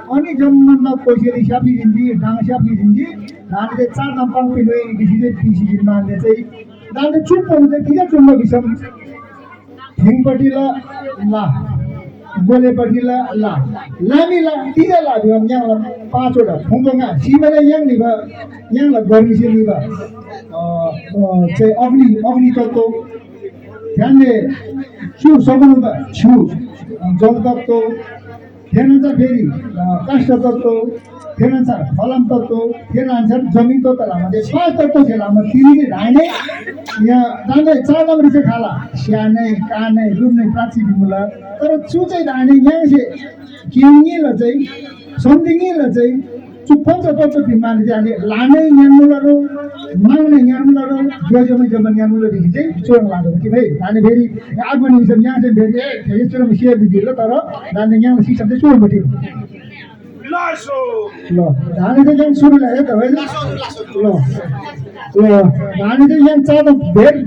अनि जम्मा कोसेली स्यापिदिन्छ ढाङ स्यापिदिन्छ धानले चार नम्बर पिलोइ बिसिजे पिसिजिन मानले चाहिँ धानले चुप्प हुन्छ किन चुप्प बिसम ठिङपट्टि ला बोलेपट्टि ला लामी ला तिन ला भिम यहाँ पाँचवटा फुङ्गोङा सिमले यहाँ लिबा यहाँ गर्मिसे लिबा चाहिँ अग्नि तत्त्व ध्यानले छु सगुनुमा छु जल तत्त्व ध्यान हुन्छ फेरि काष्ठ तत्त्व ध्यान हुन्छ फलाम तत्त्व ध्यान हुन्छ जमिन तत्त्व लामा पाँच तत्त्व थियो लामा तिरिने ढाइने यहाँ दाँदै चार नम्बर चाहिँ खाला स्यानै कानै रुम्ने प्राची बिमुला तर चु चाहिँ ढाइने यहाँ चाहिँ किङ्गिल चाहिँ सम्दिङ्गिल चाहिँ चुप्पन्छ तत्त्व बिमारले चाहिँ लानै न्यामुलहरू माग्ने न्यामुलहरू जोजोमै जम्मा न्यामुलदेखि चाहिँ चोर लाग्यो कि भाइ धाने फेरि आगमन हिसाब यहाँ चाहिँ फेरि यस्तो सियर बिग्रियो तर धाने यहाँ सिस्टम चाहिँ चोरपट्टि ल धाने चाहिँ यहाँ सुरु लाग्यो त होइन ल धाने चाहिँ यहाँ चाँदा धेरै